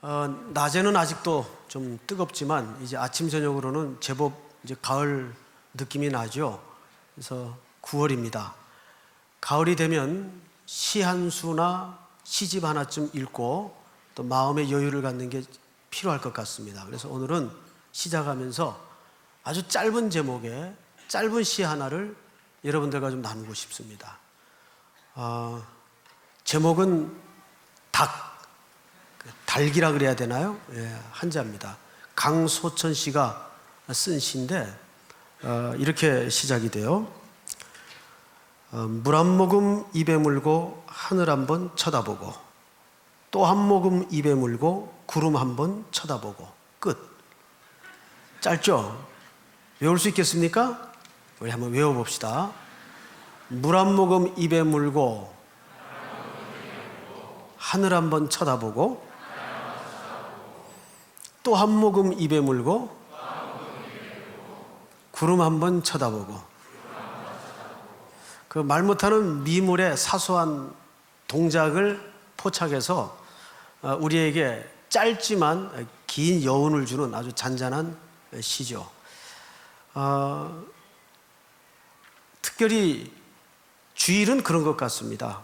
낮에는 아직도 좀 뜨겁지만 이제 아침 저녁으로는 제법 이제 가을 느낌이 나죠. 그래서 9월입니다. 가을이 되면 시 한 수나 시집 하나쯤 읽고 또 마음의 여유를 갖는 게 필요할 것 같습니다. 그래서 오늘은 시작하면서 아주 짧은 제목의 짧은 시 하나를 여러분들과 좀 나누고 싶습니다. 제목은 닭이라 그래야 되나요? 예, 한자입니다. 강소천 씨가 쓴 시인데 이렇게 시작이 돼요. 물 한 모금 입에 물고 하늘 한번 쳐다보고 또 한 모금 입에 물고 구름 한번 쳐다보고 끝. 짧죠? 외울 수 있겠습니까? 우리 한번 외워봅시다. 물 한 모금 입에 물고 하늘 한번 쳐다보고 또 한 모금 입에 물고 구름 한번 쳐다보고. 그 말 못하는 미물의 사소한 동작을 포착해서 우리에게 짧지만 긴 여운을 주는 아주 잔잔한 시죠. 특별히 주일은 그런 것 같습니다.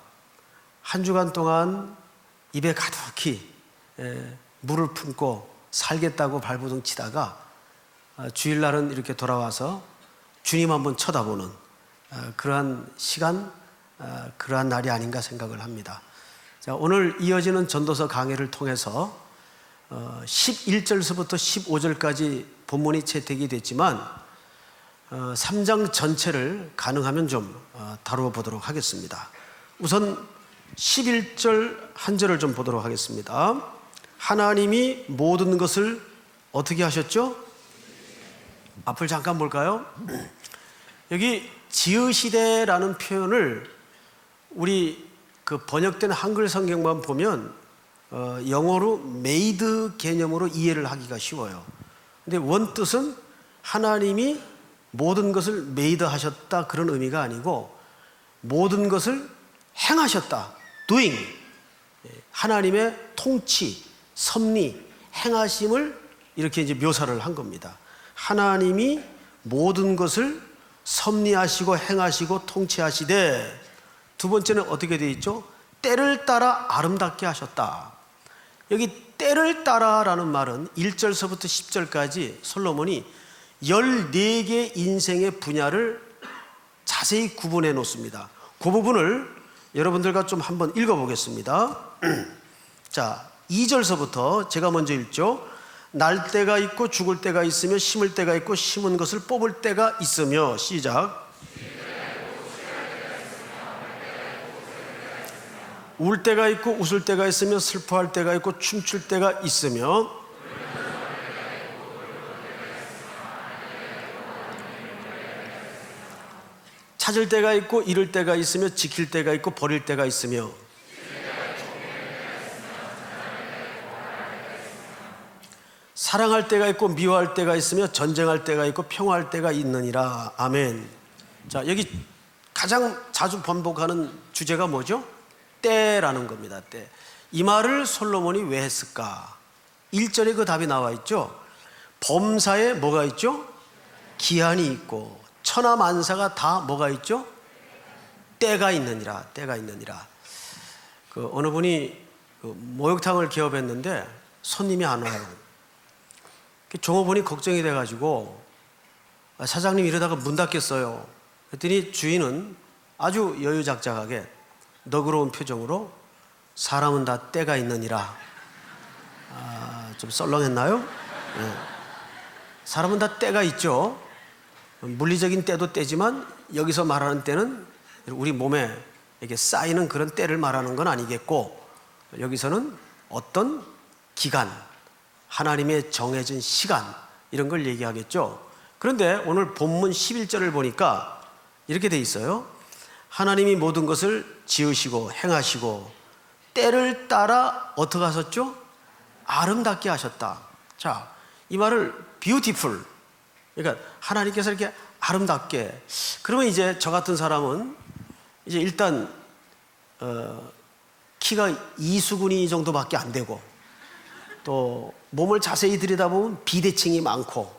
한 주간 동안 입에 가득히 물을 품고 살겠다고 발버둥 치다가 주일날은 이렇게 돌아와서 주님 한번 쳐다보는 그러한 시간, 그러한 날이 아닌가 생각을 합니다. 자, 오늘 이어지는 전도서 강해를 통해서 11절서부터 15절까지 본문이 채택이 됐지만 3장 전체를 가능하면 좀 다루어 보도록 하겠습니다. 우선 11절 한 절을 좀 보도록 하겠습니다. 하나님이 모든 것을 어떻게 하셨죠? 앞을 잠깐 볼까요? 여기 지으시되라는 표현을 우리 그 번역된 한글 성경만 보면 영어로 made 개념으로 이해를 하기가 쉬워요. 근데 원뜻은 하나님이 모든 것을 made 하셨다 그런 의미가 아니고 모든 것을 행하셨다, doing. 하나님의 통치, 섭리, 행하심을 이렇게 이제 묘사를 한 겁니다. 하나님이 모든 것을 섭리하시고 행하시고 통치하시되, 두 번째는 어떻게 되어 있죠? 때를 따라 아름답게 하셨다. 여기 때를 따라라는 말은 1절서부터 10절까지 솔로몬이 14개 인생의 분야를 자세히 구분해 놓습니다. 그 부분을 여러분들과 좀 한번 읽어보겠습니다. 자, 2절서부터 제가 먼저 읽죠. 날 때가 있고 죽을 때가 있으며 심을 때가 있고 심은 것을 뽑을 때가 있으며. 시작. 울 때가 있고 웃을 때가 있으며 슬퍼할 때가 있고 춤출 때가 있으며 찾을 때가 있고 잃을 때가 있으며 지킬 때가 있고 버릴 때가 있으며 사랑할 때가 있고 미워할 때가 있으며 전쟁할 때가 있고 평화할 때가 있느니라. 아멘. 자, 여기 가장 자주 번복하는 주제가 뭐죠? 때라는 겁니다. 때. 이 말을 솔로몬이 왜 했을까? 1절에 그 답이 나와 있죠. 범사에 뭐가 있죠? 기한이 있고 천하만사가 다 뭐가 있죠? 때가 있느니라. 때가 있느니라. 그 어느 분이 그 목욕탕을 개업했는데 손님이 안 와요. 종업원이 걱정이 돼가지고 사장님 이러다가 문 닫겠어요. 그랬더니 주인은 아주 여유작작하게 너그러운 표정으로 사람은 다 때가 있느니라. 좀 썰렁했나요? 네. 사람은 다 때가 있죠. 물리적인 때도 때지만 여기서 말하는 때는 우리 몸에 이렇게 쌓이는 그런 때를 말하는 건 아니겠고, 여기서는 어떤 기간, 하나님의 정해진 시간, 이런 걸 얘기하겠죠. 그런데 오늘 본문 11절을 보니까 이렇게 돼 있어요. 하나님이 모든 것을 지으시고 행하시고 때를 따라 어떻게 하셨죠? 아름답게 하셨다. 자, 이 말을 beautiful, 그러니까 하나님께서 이렇게 아름답게. 그러면 이제 저 같은 사람은 이제 일단 키가 이수근이 정도밖에 안 되고 또 몸을 자세히 들여다보면 비대칭이 많고,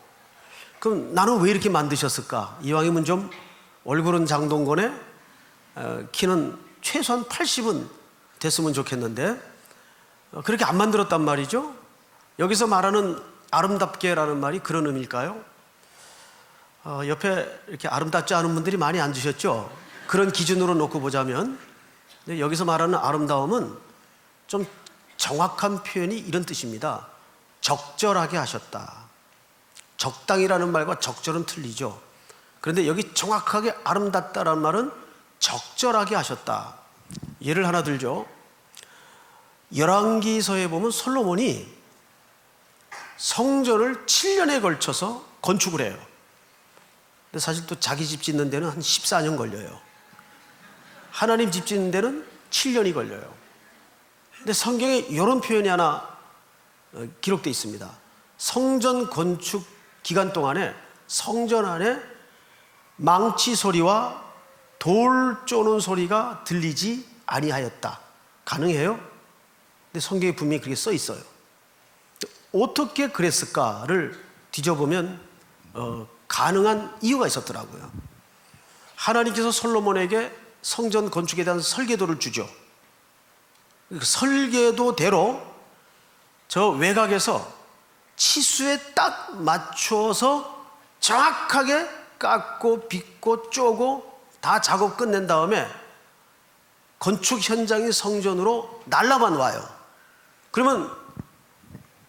그럼 나는 왜 이렇게 만드셨을까? 이왕이면 좀 얼굴은 장동건에 키는 최소한 80은 됐으면 좋겠는데 그렇게 안 만들었단 말이죠. 여기서 말하는 아름답게라는 말이 그런 의미일까요? 옆에 이렇게 아름답지 않은 분들이 많이 앉으셨죠? 그런 기준으로 놓고 보자면. 근데 여기서 말하는 아름다움은 좀 정확한 표현이 이런 뜻입니다. 적절하게 하셨다. 적당이라는 말과 적절은 틀리죠. 그런데 여기 정확하게 아름답다라는 말은 적절하게 하셨다. 예를 하나 들죠. 열왕기서에 보면 솔로몬이 성전을 7년에 걸쳐서 건축을 해요. 근데 사실 또 자기 집 짓는 데는 한 14년 걸려요. 하나님 집 짓는 데는 7년이 걸려요. 근데 성경에 이런 표현이 하나 기록되어 있습니다. 성전 건축 기간 동안에 성전 안에 망치 소리와 돌 쪼는 소리가 들리지 아니하였다. 가능해요? 근데 성경에 분명히 그렇게 써 있어요. 어떻게 그랬을까를 뒤져보면 가능한 이유가 있었더라고요. 하나님께서 솔로몬에게 성전 건축에 대한 설계도를 주죠. 그 설계도대로 저 외곽에서 치수에 딱 맞춰서 정확하게 깎고 빚고 쪼고 다 작업 끝낸 다음에 건축 현장이 성전으로 날라만 와요. 그러면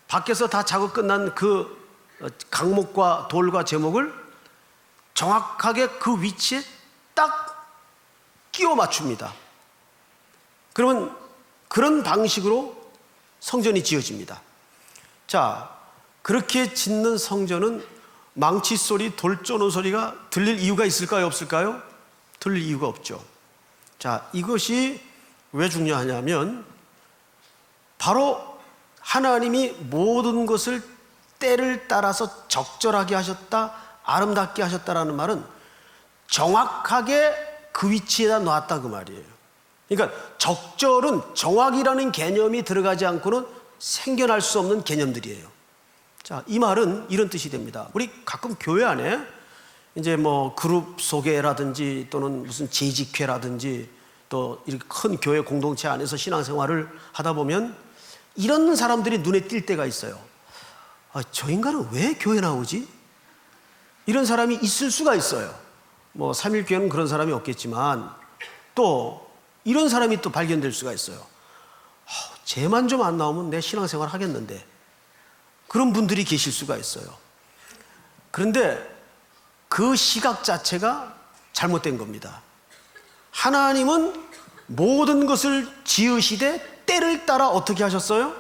밖에서 다 작업 끝난 그 강목과 돌과 제목을 정확하게 그 위치에 딱 끼워 맞춥니다. 그러면 그런 방식으로 성전이 지어집니다. 자, 그렇게 짓는 성전은 망치 소리, 돌 쪼는 소리가 들릴 이유가 있을까요? 없을까요? 들릴 이유가 없죠. 자, 이것이 왜 중요하냐면 바로 하나님이 모든 것을 때를 따라서 적절하게 하셨다, 아름답게 하셨다라는 말은 정확하게 그 위치에다 놨다 그 말이에요. 그러니까 적절은 정확이라는 개념이 들어가지 않고는 생겨날 수 없는 개념들이에요. 자, 이 말은 이런 뜻이 됩니다. 우리 가끔 교회 안에 이제 뭐 그룹 소개라든지 또는 무슨 재직회라든지 또 이렇게 큰 교회 공동체 안에서 신앙생활을 하다 보면 이런 사람들이 눈에 띌 때가 있어요. 저 인간은 왜 교회 나오지? 이런 사람이 있을 수가 있어요. 뭐 삼일교회는 그런 사람이 없겠지만 또 이런 사람이 또 발견될 수가 있어요. 쟤만 좀 안 나오면 내 신앙생활 하겠는데, 그런 분들이 계실 수가 있어요. 그런데 그 시각 자체가 잘못된 겁니다. 하나님은 모든 것을 지으시되 때를 따라 어떻게 하셨어요?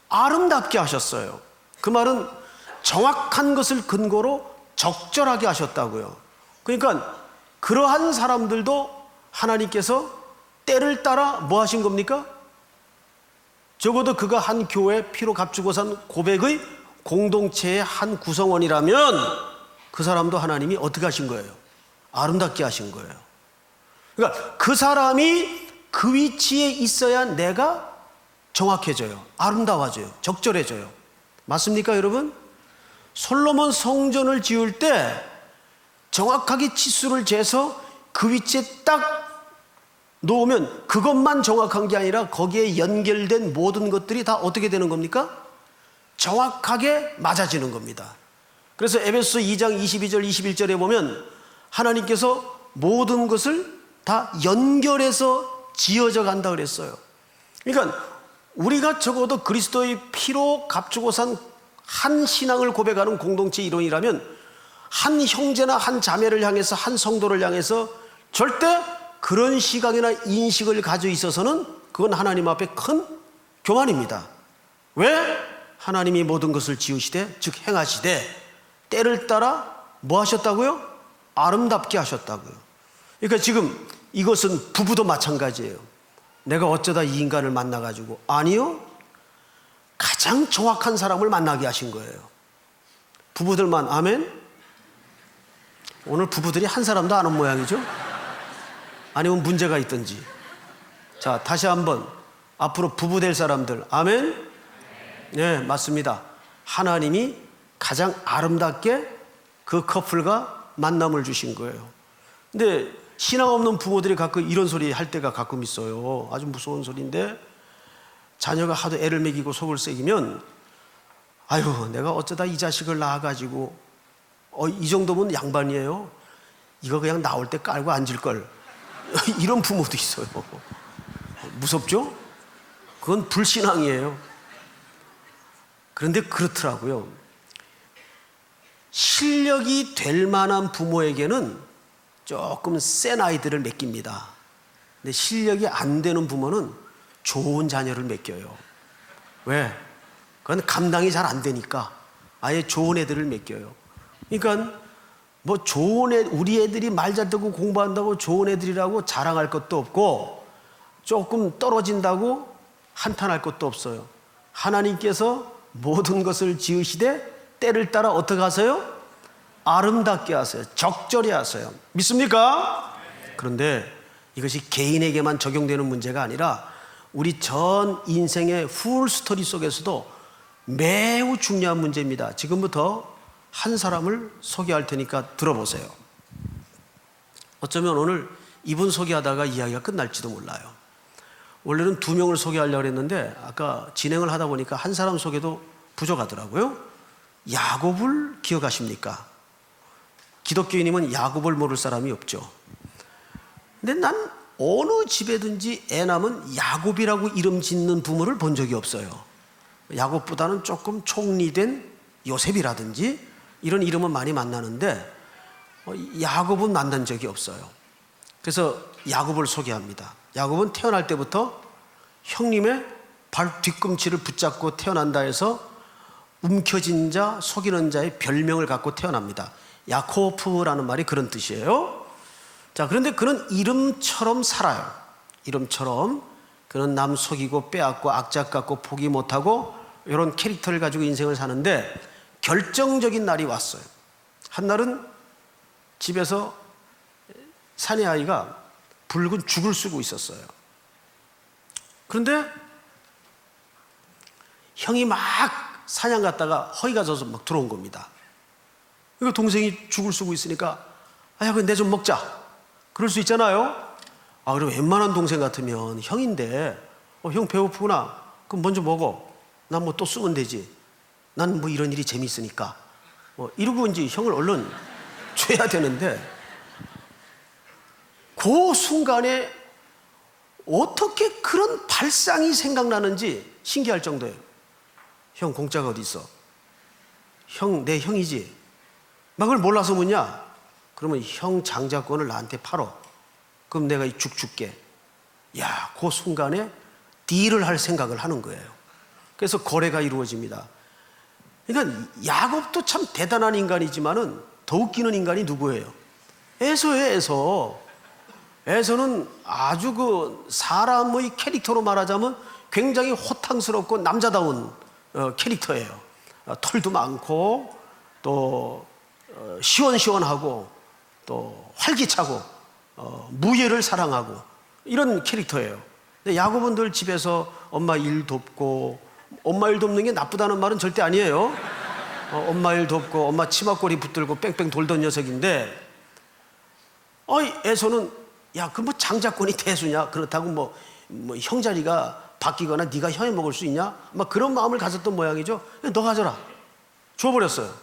아름답게 하셨어요. 그 말은 정확한 것을 근거로 적절하게 하셨다고요. 그러니까 그러한 사람들도 하나님께서 때를 따라 뭐 하신 겁니까? 적어도 그가 한 교회 피로 값주고 산 고백의 공동체의 한 구성원이라면 그 사람도 하나님이 어떻게 하신 거예요? 아름답게 하신 거예요. 그러니까 그 사람이 그 위치에 있어야 내가 정확해져요. 아름다워져요. 적절해져요. 맞습니까, 여러분? 솔로몬 성전을 지을 때 정확하게 치수를 재서 그 위치에 딱 놓으면 그것만 정확한 게 아니라 거기에 연결된 모든 것들이 다 어떻게 되는 겁니까? 정확하게 맞아지는 겁니다. 그래서 에베소서 2장 22절 21절에 보면 하나님께서 모든 것을 다 연결해서 지어져 간다 그랬어요. 그러니까 우리가 적어도 그리스도의 피로 값주고 산 한 신앙을 고백하는 공동체 일원이라면 한 형제나 한 자매를 향해서 한 성도를 향해서 절대 그런 시각이나 인식을 가지고 있어서는 그건 하나님 앞에 큰 교만입니다. 왜? 하나님이 모든 것을 지으시되 즉 행하시되 때를 따라 뭐 하셨다고요? 아름답게 하셨다고요. 그러니까 지금 이것은 부부도 마찬가지예요. 내가 어쩌다 이 인간을 만나가지고, 아니요, 가장 정확한 사람을 만나게 하신 거예요. 부부들만. 아멘. 오늘 부부들이 한 사람도 안 온 모양이죠. 아니면 문제가 있든지. 자, 다시 한번 앞으로 부부 될 사람들, 아멘. 네, 맞습니다. 하나님이 가장 아름답게 그 커플과 만남을 주신 거예요. 근데 신앙 없는 부모들이 가끔 이런 소리 할 때가 가끔 있어요. 아주 무서운 소리인데, 자녀가 하도 애를 먹이고 속을 새기면, 아유, 내가 어쩌다 이 자식을 낳아가지고, 이 정도면 양반이에요. 이거 그냥 나올 때 깔고 앉을걸. 이런 부모도 있어요. 무섭죠? 그건 불신앙이에요. 그런데 그렇더라고요. 실력이 될 만한 부모에게는 조금 센 아이들을 맡깁니다. 근데 실력이 안 되는 부모는 좋은 자녀를 맡겨요. 왜? 그건 감당이 잘 안 되니까 아예 좋은 애들을 맡겨요. 그러니까 뭐 좋은 애, 우리 애들이 말 잘 듣고 공부한다고 좋은 애들이라고 자랑할 것도 없고, 조금 떨어진다고 한탄할 것도 없어요. 하나님께서 모든 것을 지으시되 때를 따라 어떻게 하세요? 아름답게 하세요. 적절히 하세요. 믿습니까? 그런데 이것이 개인에게만 적용되는 문제가 아니라 우리 전 인생의 풀 스토리 속에서도 매우 중요한 문제입니다. 지금부터 한 사람을 소개할 테니까 들어보세요. 어쩌면 오늘 이분 소개하다가 이야기가 끝날지도 몰라요. 원래는 2명을 소개하려고 했는데 아까 진행을 하다 보니까 한 사람 소개도 부족하더라고요. 야곱을 기억하십니까? 기독교인이면 야곱을 모를 사람이 없죠. 근데 난 어느 집에든지 애 낳으면 야곱이라고 이름 짓는 부모를 본 적이 없어요. 야곱보다는 조금 총리된 요셉이라든지 이런 이름은 많이 만나는데 야곱은 만난 적이 없어요. 그래서 야곱을 소개합니다. 야곱은 태어날 때부터 형님의 발 뒤꿈치를 붙잡고 태어난다 해서 움켜진 자, 속이는 자의 별명을 갖고 태어납니다. 야코프라는 말이 그런 뜻이에요. 자, 그런데 그는 이름처럼 살아요. 이름처럼 그는 남 속이고 빼앗고 악착 같고 포기 못하고 이런 캐릭터를 가지고 인생을 사는데 결정적인 날이 왔어요. 한날은 집에서 사내 아이가 붉은 죽을 쓰고 있었어요. 그런데 형이 막 사냥 갔다가 허리가 져서 막 들어온 겁니다. 그러니까 동생이 죽을 쓰고 있으니까 야, 그럼 내 좀 먹자. 그럴 수 있잖아요. 그럼 웬만한 동생 같으면 형인데 형 배고프구나. 그럼 먼저 먹어. 난 뭐 또 쓰면 되지. 난 뭐 이런 일이 재밌으니까. 이러고 이제 형을 얼른 줘야 되는데 그 순간에 어떻게 그런 발상이 생각나는지 신기할 정도예요. 형 공짜가 어디 있어? 형 내 형이지. 막 그걸 몰라서 묻냐? 그러면 형 장자권을 나한테 팔어. 그럼 내가 이 죽 줄게. 야, 그 순간에 딜을 할 생각을 하는 거예요. 그래서 거래가 이루어집니다. 그러니까 야곱도 참 대단한 인간이지만은 더 웃기는 인간이 누구예요? 에서예요, 에서. 에서는 아주 그 사람의 캐릭터로 말하자면 굉장히 호탕스럽고 남자다운 캐릭터예요. 털도 많고 또 시원시원하고 또 활기차고 무예를 사랑하고 이런 캐릭터예요. 근데 야곱은 늘 집에서 엄마 일 돕고, 엄마 일 돕는 게 나쁘다는 말은 절대 아니에요. 엄마 일 돕고 엄마 치마꼬리 붙들고 뺑뺑 돌던 녀석인데 에서는 야, 그 뭐 장자권이 대수냐? 그렇다고 뭐 형자리가 바뀌거나 네가 형이 먹을 수 있냐? 막 그런 마음을 가졌던 모양이죠. 너 가져라. 줘버렸어요.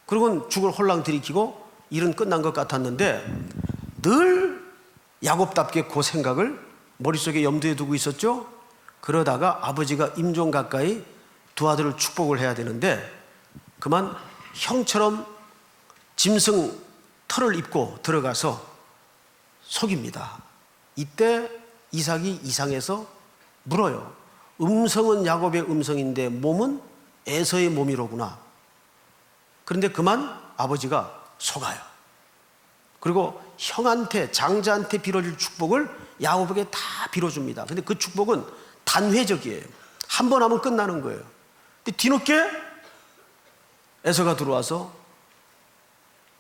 그리고는 죽을 홀랑 들이키고 일은 끝난 것 같았는데 늘 야곱답게 그 생각을 머릿속에 염두에 두고 있었죠. 그러다가 아버지가 임종 가까이 두 아들을 축복을 해야 되는데 그만 형처럼 짐승 털을 입고 들어가서 속입니다. 이때 이삭이 이상해서 물어요. 음성은 야곱의 음성인데 몸은 에서의 몸이로구나. 그런데 그만 아버지가 속아요. 그리고 형한테, 장자한테 빌어줄 축복을 야곱에게 다 빌어줍니다. 근데 그 축복은 단회적이에요. 한 번 하면 끝나는 거예요. 근데 뒤늦게 에서가 들어와서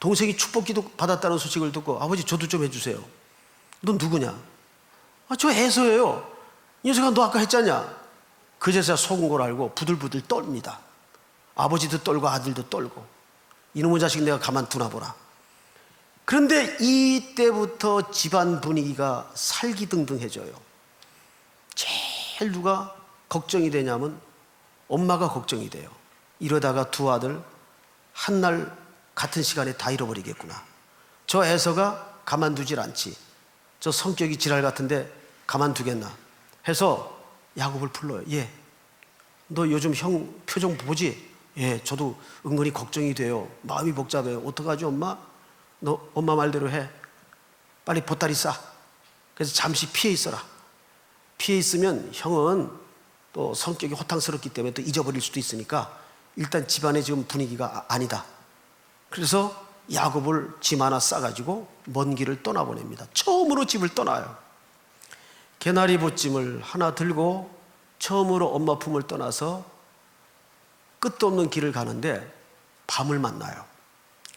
동생이 축복기도 받았다는 소식을 듣고 아버지 저도 좀 해주세요. 넌 누구냐? 저 에서예요. 이 녀석아 너 아까 했잖냐. 그제서야 속은 걸 알고 부들부들 떫니다. 아버지도 떨고 아들도 떨고, 이놈의 자식 내가 가만두나 보라. 그런데 이때부터 집안 분위기가 살기등등해져요. 제일 누가 걱정이 되냐면 엄마가 걱정이 돼요. 이러다가 두 아들 한날 같은 시간에 다 잃어버리겠구나. 저 애서가 가만두질 않지. 저 성격이 지랄 같은데 가만두겠나 해서 야곱을 불러요. 예, 너 요즘 형 표정 보지? 예, 저도 은근히 걱정이 돼요. 마음이 복잡해요. 어떡하지 엄마? 너 엄마 말대로 해. 빨리 보따리 싸. 그래서 잠시 피해 있어라. 피해 있으면 형은 또 성격이 호탕스럽기 때문에 또 잊어버릴 수도 있으니까 일단 집안에 지금 분위기가 아니다. 그래서 야곱을 짐 하나 싸가지고 먼 길을 떠나보냅니다. 처음으로 집을 떠나요. 개나리 보찜을 하나 들고 처음으로 엄마 품을 떠나서 끝도 없는 길을 가는데 밤을 만나요.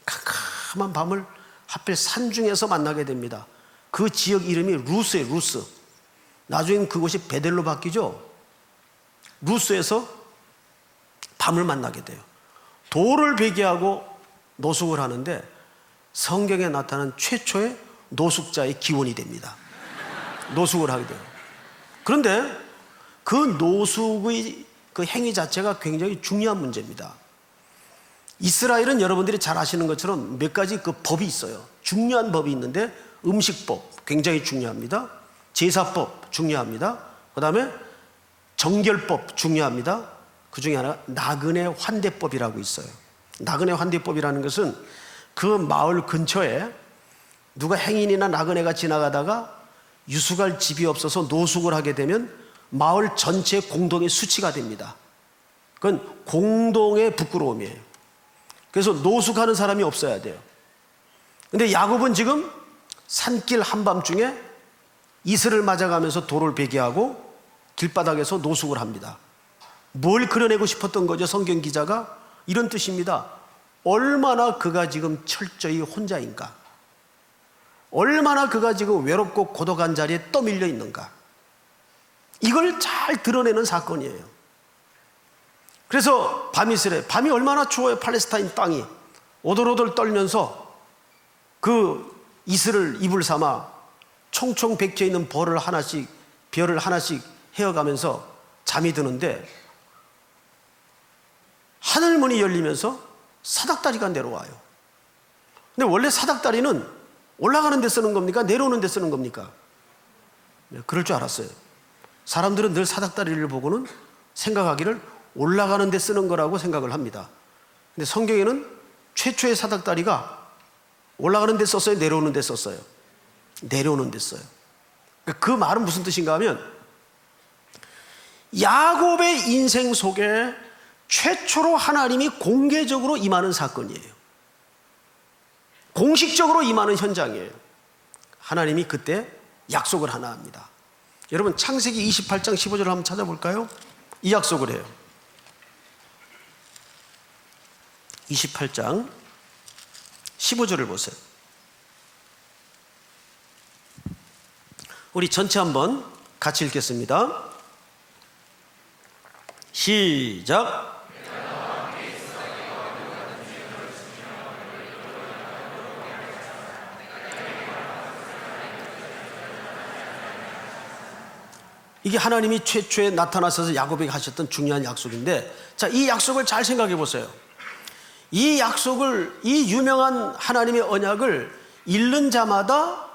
캄캄한 밤을 하필 산중에서 만나게 됩니다. 그 지역 이름이 루스예요. 루스. 나중엔 그곳이 베델로 바뀌죠. 루스에서 밤을 만나게 돼요. 돌을 베개하고 노숙을 하는데 성경에 나타난 최초의 노숙자의 기원이 됩니다. 노숙을 하게 돼요. 그런데 그 노숙의 그 행위 자체가 굉장히 중요한 문제입니다. 이스라엘은 여러분들이 잘 아시는 것처럼 몇 가지 그 법이 있어요. 중요한 법이 있는데 음식법 굉장히 중요합니다. 제사법 중요합니다. 그 다음에 정결법 중요합니다. 그 중에 하나가 나그네 환대법이라고 있어요. 나그네 환대법이라는 것은 그 마을 근처에 누가 행인이나 나그네가 지나가다가 유숙할 집이 없어서 노숙을 하게 되면 마을 전체 공동의 수치가 됩니다. 그건 공동의 부끄러움이에요. 그래서 노숙하는 사람이 없어야 돼요. 근데 야곱은 지금 산길 한밤중에 이슬을 맞아가면서 돌을 베개하고 길바닥에서 노숙을 합니다. 뭘 그려내고 싶었던 거죠? 성경 기자가 이런 뜻입니다. 얼마나 그가 지금 철저히 혼자인가, 얼마나 그가 지금 외롭고 고독한 자리에 떠밀려 있는가, 이걸 잘 드러내는 사건이에요. 그래서 밤이슬에, 밤이 얼마나 추워요. 팔레스타인 땅이 오돌오돌 떨면서 그 이슬을 이불 삼아 총총 박혀 있는 별을 하나씩 헤어가면서 잠이 드는데 하늘문이 열리면서 사닥다리가 내려와요. 근데 원래 사닥다리는 올라가는 데 쓰는 겁니까? 내려오는 데 쓰는 겁니까? 네, 그럴 줄 알았어요. 사람들은 늘 사닥다리를 보고는 생각하기를 올라가는 데 쓰는 거라고 생각을 합니다. 근데 성경에는 최초의 사닥다리가 올라가는 데 썼어요? 내려오는 데 썼어요? 내려오는 데 써요. 그 말은 무슨 뜻인가 하면 야곱의 인생 속에 최초로 하나님이 공개적으로 임하는 사건이에요. 공식적으로 임하는 현장이에요. 하나님이 그때 약속을 하나 합니다. 여러분 창세기 28장 15절을 한번 찾아볼까요? 이 약속을 해요. 28장 15절을 보세요. 우리 전체 한번 같이 읽겠습니다. 시작. 이게 하나님이 최초에 나타나셔서 야곱에게 하셨던 중요한 약속인데, 자, 이 약속을 잘 생각해 보세요. 이 약속을, 이 유명한 하나님의 언약을 읽는 자마다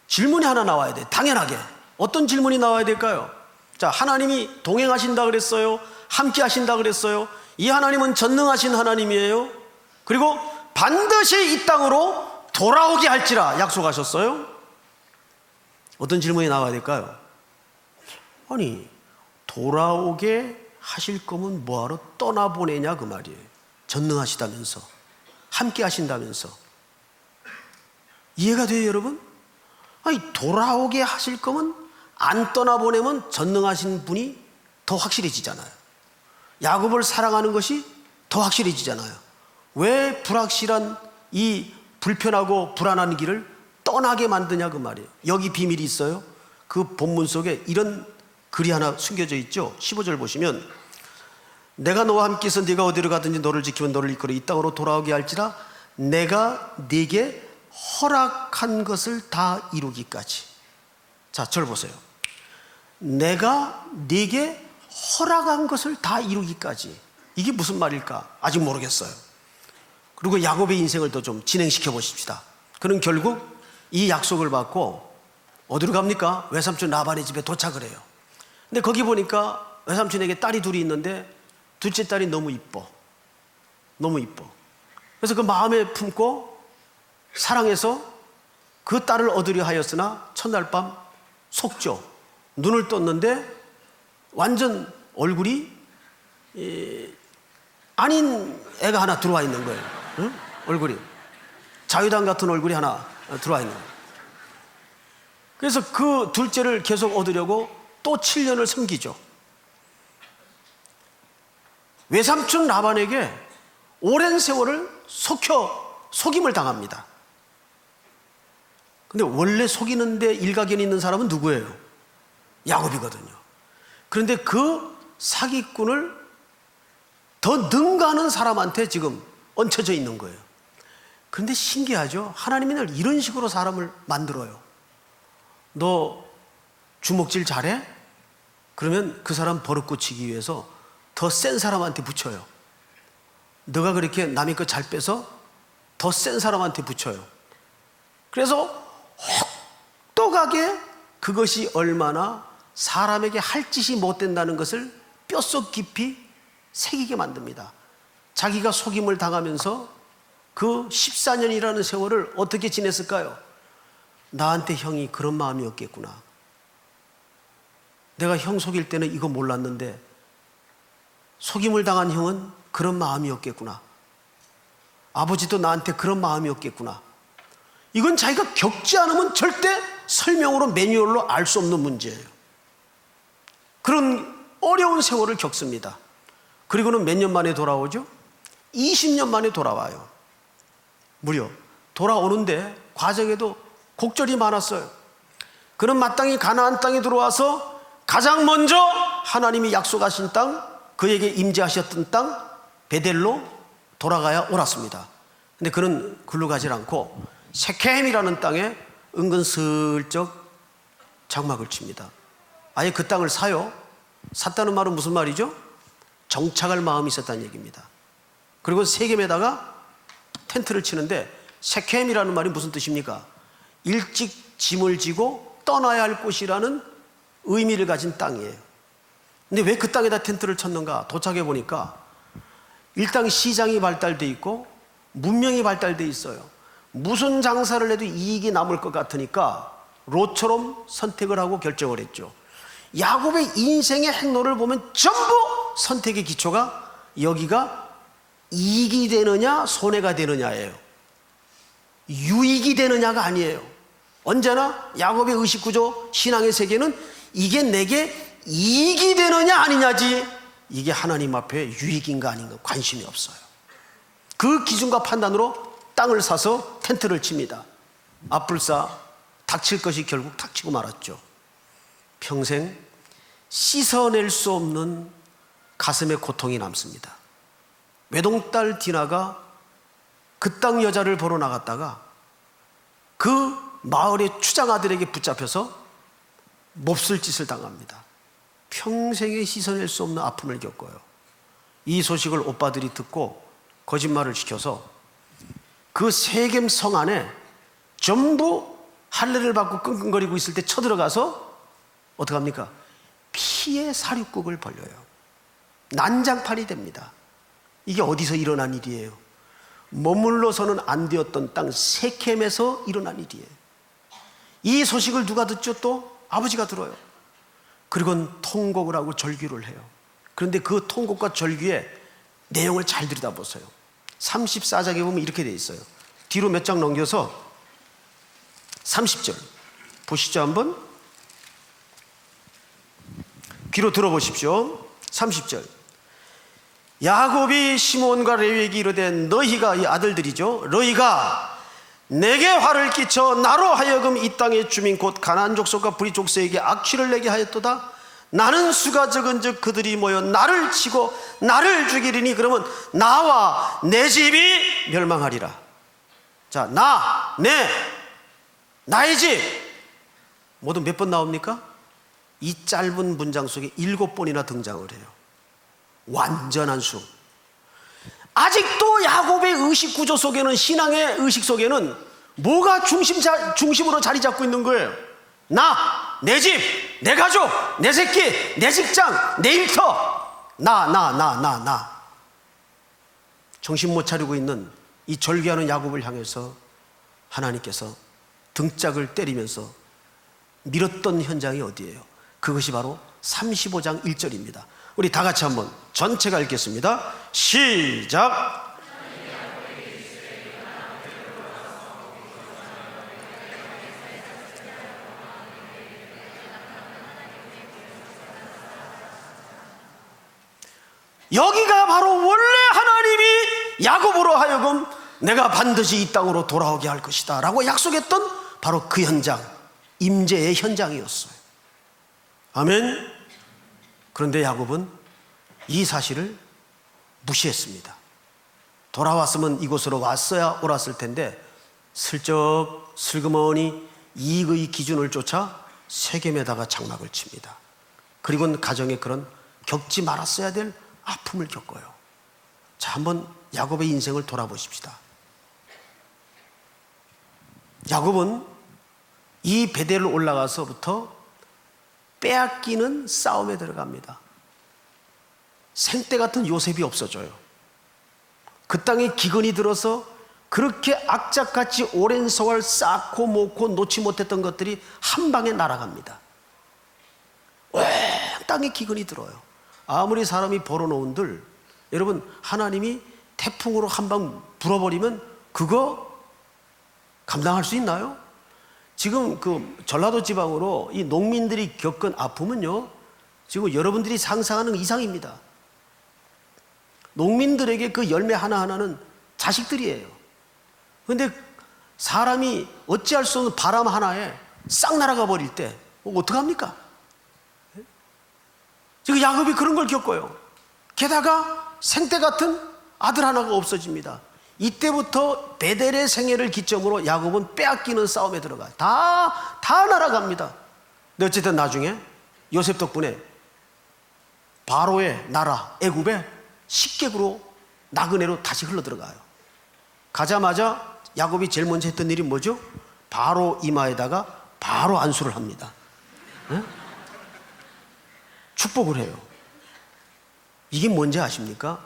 질문이 하나 나와야 돼. 당연하게. 어떤 질문이 나와야 될까요? 자, 하나님이 동행하신다 그랬어요. 함께 하신다 그랬어요. 이 하나님은 전능하신 하나님이에요. 그리고 반드시 이 땅으로 돌아오게 할지라 약속하셨어요. 어떤 질문이 나와야 될까요? 아니, 돌아오게 하실 거면 뭐하러 떠나보내냐 그 말이에요. 전능하시다면서, 함께 하신다면서. 이해가 돼요, 여러분? 아니, 돌아오게 하실 거면 안 떠나보내면 전능하신 분이 더 확실해지잖아요. 야곱을 사랑하는 것이 더 확실해지잖아요. 왜 불확실한 이 불편하고 불안한 길을 떠나게 만드냐 그 말이에요. 여기 비밀이 있어요. 그 본문 속에 이런 글이 하나 숨겨져 있죠. 15절 보시면 내가 너와 함께 있어 네가 어디로 가든지 너를 지키면 너를 이끌어 이 땅으로 돌아오게 할지라 내가 네게 허락한 것을 다 이루기까지. 자, 절 보세요. 내가 네게 허락한 것을 다 이루기까지. 이게 무슨 말일까? 아직 모르겠어요. 그리고 야곱의 인생을 더 좀 진행시켜 보십시다. 그는 결국 이 약속을 받고 어디로 갑니까? 외삼촌 라반의 집에 도착을 해요. 근데 거기 보니까 외삼촌에게 딸이 둘이 있는데 둘째 딸이 너무 이뻐. 너무 이뻐. 그래서 그 마음에 품고 사랑해서 그 딸을 얻으려 하였으나 첫날 밤 속죠. 눈을 떴는데 완전 얼굴이 아닌 애가 하나 들어와 있는 거예요. 응? 얼굴이 자유당 같은 얼굴이 하나 들어와 있는 거예요. 그래서 그 둘째를 계속 얻으려고 또 7년을 섬기죠. 외삼촌 라반에게 오랜 세월을 속임을 당합니다. 근데 원래 속이는데 일가견이 있는 사람은 누구예요? 야곱이거든요. 그런데 그 사기꾼을 더 능가하는 사람한테 지금 얹혀져 있는 거예요. 그런데 신기하죠? 하나님이 늘 이런 식으로 사람을 만들어요. 너 주먹질 잘해? 그러면 그 사람 버릇 고치기 위해서 더 센 사람한테 붙여요. 너가 그렇게 남의 거 잘 빼서 더 센 사람한테 붙여요. 그래서 혹독하게 그것이 얼마나 사람에게 할 짓이 못 된다는 것을 뼛속 깊이 새기게 만듭니다. 자기가 속임을 당하면서 그 14년이라는 세월을 어떻게 지냈을까요? 나한테 형이 그런 마음이었겠구나. 내가 형 속일 때는 이거 몰랐는데 속임을 당한 형은 그런 마음이었겠구나. 아버지도 나한테 그런 마음이었겠구나. 이건 자기가 겪지 않으면 절대 설명으로 매뉴얼로 알 수 없는 문제예요. 그런 어려운 세월을 겪습니다. 그리고는 몇 년 만에 돌아오죠? 20년 만에 돌아와요. 무려 돌아오는데 과정에도 곡절이 많았어요. 그는 마땅히 가나안 땅에 들어와서 가장 먼저 하나님이 약속하신 땅, 그에게 임재하셨던 땅 베델로 돌아가야 옳았습니다. 근데 그는 글로 가지 않고 세켐이라는 땅에 은근슬쩍 장막을 칩니다. 아예 그 땅을 사요. 샀다는 말은 무슨 말이죠? 정착할 마음이 있었다는 얘기입니다. 그리고 세겜에다가 텐트를 치는데 세켐이라는 말이 무슨 뜻입니까? 일찍 짐을 지고 떠나야 할 곳이라는 의미를 가진 땅이에요. 근데 왜 그 땅에다 텐트를 쳤는가? 도착해 보니까 일단 시장이 발달돼 있고 문명이 발달돼 있어요. 무슨 장사를 해도 이익이 남을 것 같으니까 롯처럼 선택을 하고 결정을 했죠. 야곱의 인생의 행로를 보면 전부 선택의 기초가 여기가 이익이 되느냐 손해가 되느냐예요. 유익이 되느냐가 아니에요. 언제나 야곱의 의식구조 신앙의 세계는 이게 내게 이익이 되느냐 아니냐지 이게 하나님 앞에 유익인가 아닌가 관심이 없어요. 그 기준과 판단으로 땅을 사서 텐트를 칩니다. 앞불사 닥칠 것이 결국 닥치고 말았죠. 평생 씻어낼 수 없는 가슴의 고통이 남습니다. 외동딸 디나가 그 땅 여자를 보러 나갔다가 그 마을의 추장아들에게 붙잡혀서 몹쓸 짓을 당합니다. 평생에 씻어낼 수 없는 아픔을 겪어요. 이 소식을 오빠들이 듣고 거짓말을 시켜서 그 세겜 성 안에 전부 할례를 받고 끙끙거리고 있을 때 쳐들어가서 어떡합니까? 피의 사륙국을 벌려요. 난장판이 됩니다. 이게 어디서 일어난 일이에요? 머물러서는 안 되었던 땅 세켐에서 일어난 일이에요. 이 소식을 누가 듣죠? 또 아버지가 들어요. 그리고는 통곡을 하고 절규를 해요. 그런데 그 통곡과 절규의 내용을 잘 들여다보세요. 34장에 보면 이렇게 돼 있어요. 뒤로 몇 장 넘겨서 30절 보시죠. 한번 귀로 들어보십시오. 30절 야곱이 시몬과 레위에게 이르되 너희가 이 아들들이죠. 너희가 내게 화를 끼쳐 나로 하여금 이 땅의 주민 곧 가나안 족속과 브리 족속에게 악취를 내게 하였도다. 나는 수가 적은즉 그들이 모여 나를 치고 나를 죽이리니 그러면 나와 내 집이 멸망하리라. 자, 나의 집 모두 몇 번 나옵니까? 이 짧은 문장 속에 7번이나 등장을 해요. 완전한 수. 아직도 야곱의 의식 구조 속에는, 신앙의 의식 속에는 뭐가 중심으로 자리 잡고 있는 거예요? 내 집, 내 가족, 내 새끼, 내 직장, 내 일터. 나. 정신 못 차리고 있는 이 절규하는 야곱을 향해서 하나님께서 등짝을 때리면서 밀었던 현장이 어디예요? 그것이 바로 35장 1절입니다. 우리 다 같이 한번 전체가 읽겠습니다. 시작. 여기가 바로 원래 하나님이 야곱으로 하여금 내가 반드시 이 땅으로 돌아오게 할 것이다 라고 약속했던 바로 그 현장, 임재의 현장이었어요. 아멘. 그런데 야곱은 이 사실을 무시했습니다. 돌아왔으면 이곳으로 왔어야 옳았을 텐데 슬쩍 슬그머니 이익의 기준을 쫓아 세겜에다가 장막을 칩니다. 그리고는 가정에 그런 겪지 말았어야 될 아픔을 겪어요. 자, 한번 야곱의 인생을 돌아보십시다. 야곱은 이 베델을 올라가서부터 빼앗기는 싸움에 들어갑니다. 생때 같은 요셉이 없어져요. 그 땅에 기근이 들어서 그렇게 악착같이 오랜 세월 쌓고 모고 놓지 못했던 것들이 한 방에 날아갑니다. 온 땅에 기근이 들어요. 아무리 사람이 벌어놓은들, 여러분, 하나님이 태풍으로 한 방 불어버리면 그거 감당할 수 있나요? 지금 그 전라도 지방으로 이 농민들이 겪은 아픔은요, 지금 여러분들이 상상하는 이상입니다. 농민들에게 그 열매 하나하나는 자식들이에요. 그런데 사람이 어찌할 수 없는 바람 하나에 싹 날아가 버릴 때 어떡합니까? 지금 야곱이 그런 걸 겪어요. 게다가 생때 같은 아들 하나가 없어집니다. 이때부터 베델의 생애를 기점으로 야곱은 빼앗기는 싸움에 들어가요. 다 날아갑니다. 근데 어쨌든 나중에 요셉 덕분에 바로의 나라 애굽에 식객으로 나그네로 다시 흘러들어가요. 가자마자 야곱이 제일 먼저 했던 일이 뭐죠? 바로 이마에다가 바로 안수를 합니다. 네? 축복을 해요. 이게 뭔지 아십니까?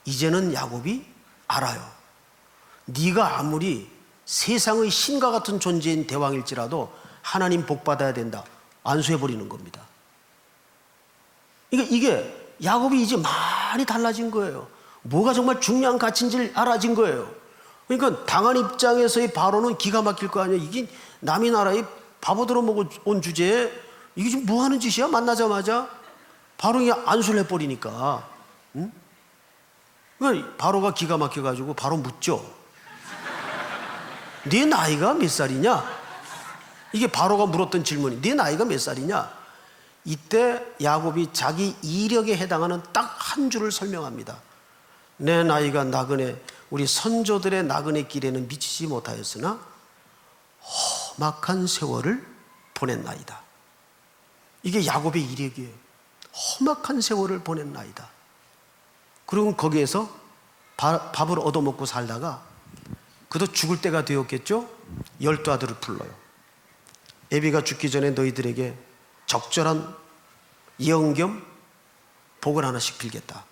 이제는 야곱이 알아요. 네가 아무리 세상의 신과 같은 존재인 대왕일지라도 하나님 복 받아야 된다. 안수해버리는 겁니다. 이게 야곱이 이제 많이 달라진 거예요. 뭐가 정말 중요한 가치인지를 알아진 거예요. 그러니까 당한 입장에서의 바로는 기가 막힐 거 아니에요. 이게 남의 나라에 바보들어 먹어온 주제에 이게 지금 뭐 하는 짓이야? 만나자마자 바로 그냥 안수를 해버리니까. 응? 바로가 기가 막혀가지고 바로 묻죠. 네 나이가 몇 살이냐? 이게 바로가 물었던 질문이, 네 나이가 몇 살이냐? 이때 야곱이 자기 이력에 해당하는 딱 한 줄을 설명합니다. 내 나이가 나그네, 우리 선조들의 나그네 길에는 미치지 못하였으나 험악한 세월을 보냈나이다. 이게 야곱의 이력이에요. 험악한 세월을 보냈나이다. 그리고 거기에서 밥을 얻어먹고 살다가 그도 죽을 때가 되었겠죠? 12아들을 불러요. 애비가 죽기 전에 너희들에게 적절한 예언 겸 복을 하나씩 빌겠다.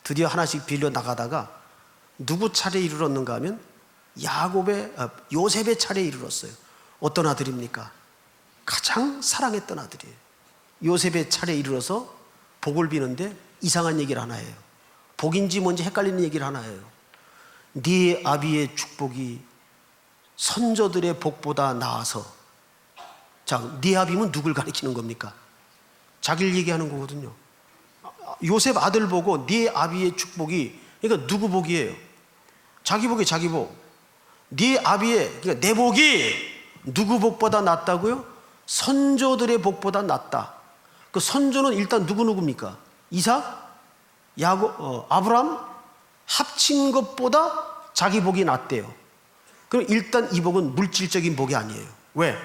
드디어 하나씩 빌려 나가다가 누구 차례에 이르렀는가 하면 요셉의 차례에 이르렀어요. 어떤 아들입니까? 가장 사랑했던 아들이에요. 요셉의 차례에 이르러서 복을 비는데 이상한 얘기를 하나 해요. 복인지 뭔지 헷갈리는 얘기를 하나 해요. 네 아비의 축복이 선조들의 복보다 나아서. 자, 네 아비면 누굴 가리키는 겁니까? 자기를 얘기하는 거거든요. 요셉 아들 보고 네 아비의 축복이, 그러니까 누구 복이에요? 자기 복이 자기 복. 네 아비의, 그러니까 내 복이 누구 복보다 낫다고요? 선조들의 복보다 낫다. 그 그 선조는 일단 누구입니까? 이삭, 아브람 합친 것보다 자기 복이 낫대요. 그럼 일단 이 복은 물질적인 복이 아니에요. 왜?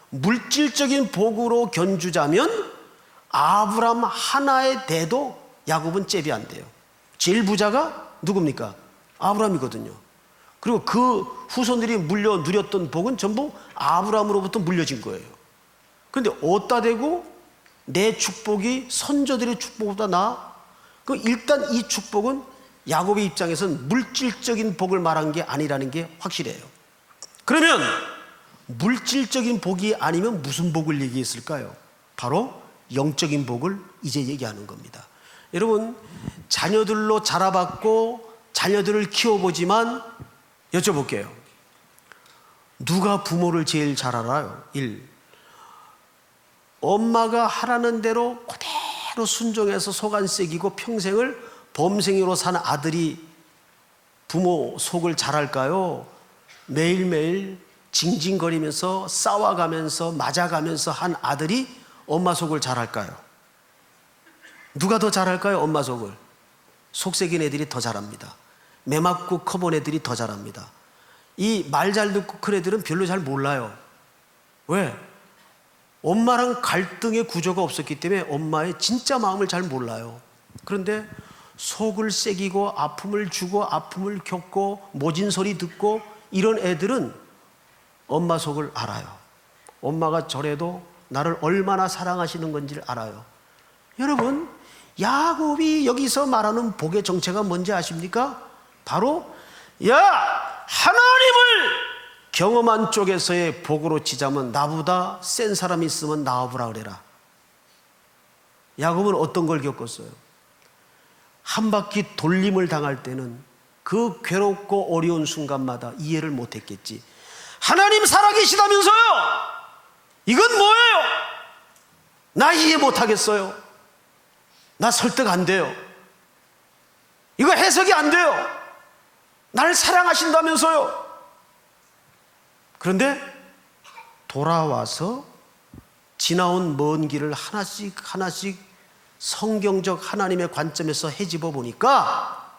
물질적인 복으로 견주자면 아브람 하나에 대도 야곱은 잽이 안 돼요. 제일 부자가 누굽니까? 아브람이거든요. 그리고 그 후손들이 물려 누렸던 복은 전부 아브람으로부터 물려진 거예요. 그런데 어디다 대고 내 축복이 선조들의 축복보다 나아? 그 일단 이 축복은 야곱의 입장에서는 물질적인 복을 말한 게 아니라는 게 확실해요. 그러면 물질적인 복이 아니면 무슨 복을 얘기했을까요? 바로 영적인 복을 이제 얘기하는 겁니다. 여러분, 자녀들로 자라봤고 자녀들을 키워보지만 여쭤볼게요. 누가 부모를 제일 잘 알아요? 1. 엄마가 하라는 대로 그대로 순종해서 속 안 새기고 평생을 범생으로 산 아들이 부모 속을 잘 알까요? 매일매일 징징거리면서 싸워가면서 맞아가면서 한 아들이 엄마 속을 잘 알까요? 누가 더 잘 알까요? 엄마 속을. 속색인 애들이 더 잘합니다. 매 맞고 커본 애들이 더 잘합니다. 이 말 잘 듣고 큰 애들은 별로 잘 몰라요. 왜? 엄마랑 갈등의 구조가 없었기 때문에 엄마의 진짜 마음을 잘 몰라요. 그런데 속을 새기고 아픔을 주고 아픔을 겪고 모진 소리 듣고 이런 애들은 엄마 속을 알아요. 엄마가 저래도 나를 얼마나 사랑하시는 건지를 알아요. 여러분, 야곱이 여기서 말하는 복의 정체가 뭔지 아십니까? 바로 하나님을 경험한 쪽에서의 복으로 치자면 나보다 센 사람이 있으면 나와보라 그래라. 야곱은 어떤 걸 겪었어요? 한 바퀴 돌림을 당할 때는 그 괴롭고 어려운 순간마다 이해를 못했겠지. 하나님 살아계시다면서요? 이건 뭐예요? 나 이해 못하겠어요. 나 설득 안 돼요. 이거 해석이 안 돼요. 나를 사랑하신다면서요? 그런데 돌아와서 지나온 먼 길을 하나씩 성경적 하나님의 관점에서 헤집어 보니까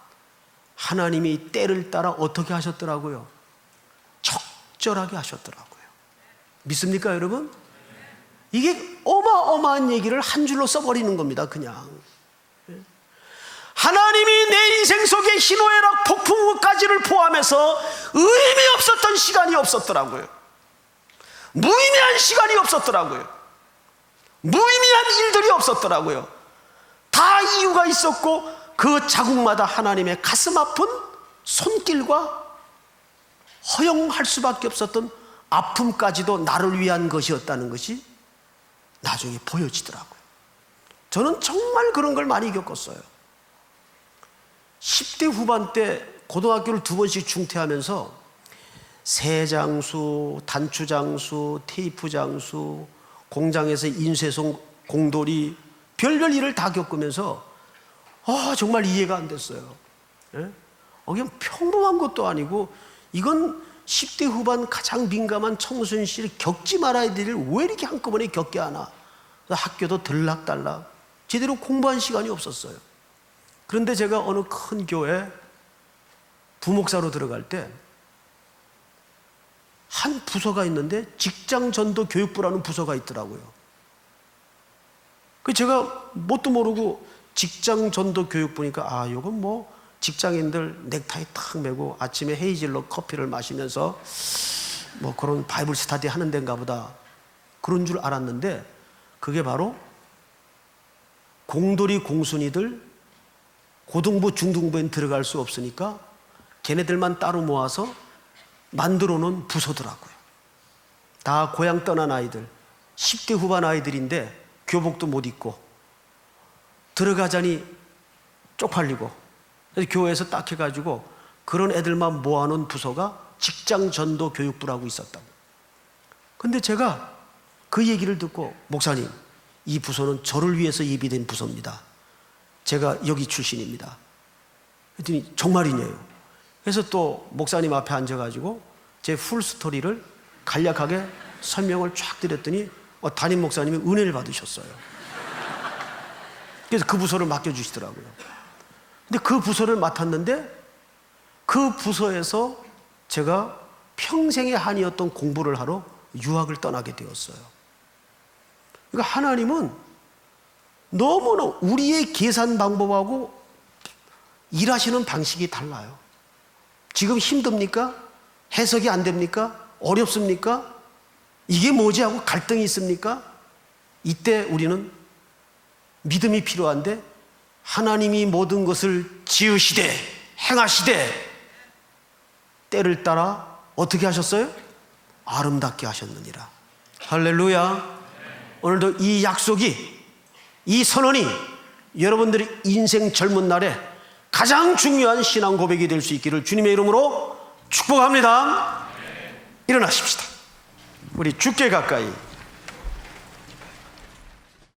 하나님이 때를 따라 어떻게 하셨더라고요? 적절하게 하셨더라고요. 믿습니까, 여러분? 이게 어마어마한 얘기를 한 줄로 써버리는 겁니다, 그냥. 하나님이 내 인생 속에 희노애락 폭풍우까지를 포함해서 의미 없었던 시간이 없었더라고요. 무의미한 시간이 없었더라고요. 무의미한 일들이 없었더라고요. 다 이유가 있었고 그 자국마다 하나님의 가슴 아픈 손길과 허용할 수밖에 없었던 아픔까지도 나를 위한 것이었다는 것이 나중에 보여지더라고요. 저는 정말 그런 걸 많이 겪었어요. 10대 후반 때 고등학교를 2번씩 중퇴하면서 새장수, 단추장수, 테이프 장수, 공장에서 인쇄송 공돌이 별별 일을 다 겪으면서 정말 이해가 안 됐어요. 그냥 평범한 것도 아니고 이건 10대 후반 가장 민감한 청소년 시를 겪지 말아야 될 일을 왜 이렇게 한꺼번에 겪게 하나. 학교도 들락달락 제대로 공부한 시간이 없었어요. 그런데 제가 어느 큰 교회 부목사로 들어갈 때 한 부서가 있는데 직장전도 교육부라는 부서가 있더라고요. 그 제가 뭣도 모르고 직장전도 교육부니까 이건 뭐 직장인들 넥타이 탁 메고 아침에 헤이즐넛 커피를 마시면서 뭐 그런 바이블 스터디 하는 데인가 보다 그런 줄 알았는데 그게 바로 공돌이 공순이들 고등부 중등부엔 들어갈 수 없으니까 걔네들만 따로 모아서 만들어 놓은 부서더라고요. 다 고향 떠난 아이들 10대 후반 아이들인데 교복도 못 입고 들어가자니 쪽팔리고 그래서 교회에서 딱 해가지고 그런 애들만 모아놓은 부서가 직장전도 교육부라고 있었다고. 근데 제가 그 얘기를 듣고 목사님 이 부서는 저를 위해서 예비된 부서입니다. 제가 여기 출신입니다. 그랬더니 정말이냐요. 그래서 또 목사님 앞에 앉아가지고 제 풀스토리를 간략하게 설명을 쫙 드렸더니 담임 목사님이 은혜를 받으셨어요. 그래서 그 부서를 맡겨주시더라고요. 근데 그 부서를 맡았는데 그 부서에서 제가 평생의 한이었던 공부를 하러 유학을 떠나게 되었어요. 그러니까 하나님은 너무나 우리의 계산 방법하고 일하시는 방식이 달라요. 지금 힘듭니까? 해석이 안 됩니까? 어렵습니까? 이게 뭐지 하고 갈등이 있습니까? 이때 우리는 믿음이 필요한데 하나님이 모든 것을 지으시되 행하시되 때를 따라 어떻게 하셨어요? 아름답게 하셨느니라. 할렐루야. 오늘도 이 약속이, 이 선언이 여러분들의 인생 젊은 날에 가장 중요한 신앙 고백이 될 수 있기를 주님의 이름으로 축복합니다. 일어나십시다. 우리 주께 가까이